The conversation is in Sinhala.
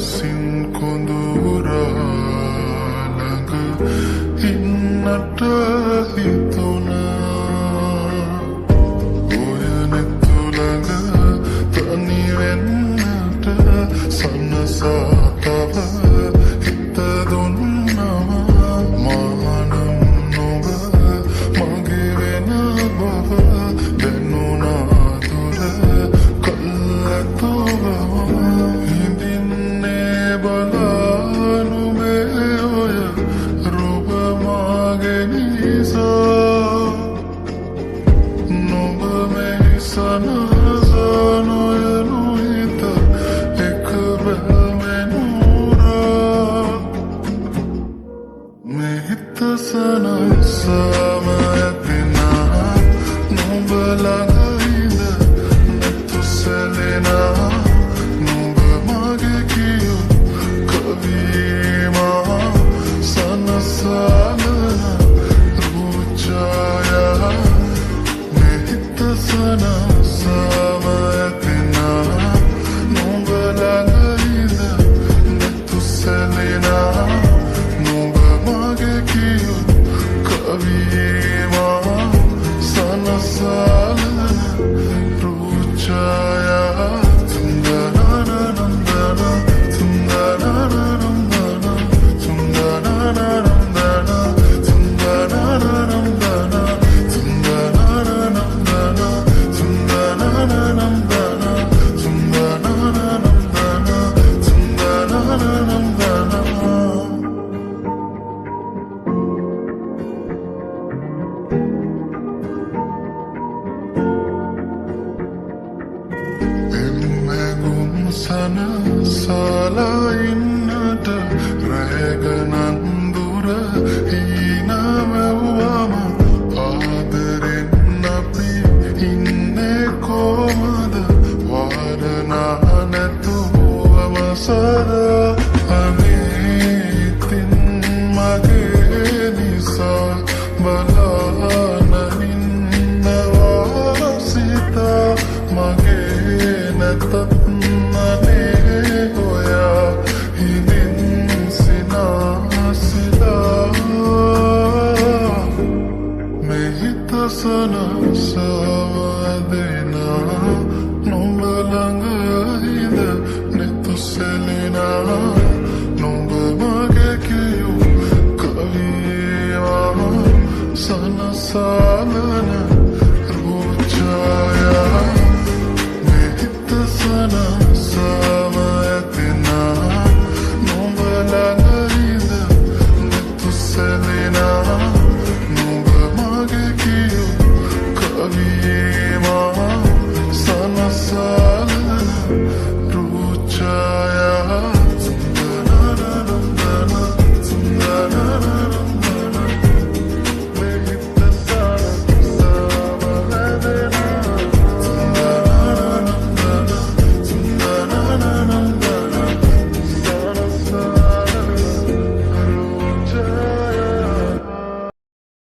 සින් කුඳුරා ළඟ ඉන්නට හිතුණා. ඔය නෙතු ළඟ තනි වෙන්නට සනසා තව හිත දුන්නා. මානම් නොබ මගේ වෙන බව දැනුණා දුර කල්ැතුව. හිඳින්නේ බලානුමේ ඔය රූප මගේ නිසා. නොබ මේ සනසා නොයනු හිත එක බැල්මෙනුරා. මේ හිත සනසාම ඇතිනා නොබ ළඟ ඉඳ නැතු සැලෙනා. නොබ මගේ කියූ කවීමා සනසාලන රූචායා. මේ හිත සනසාම ඇතිනා නොබ ළඟ ඉඳ නැතු සැලෙනා. නොබ මගේ කියූ කවීමා සනසාලන රූචායා. සනසලා ඉන්නට රැගනන්දුර හීනමැව්වම ආදරෙන් අපි ඉන්නේ කොමද? වරනා නැතුවම සරා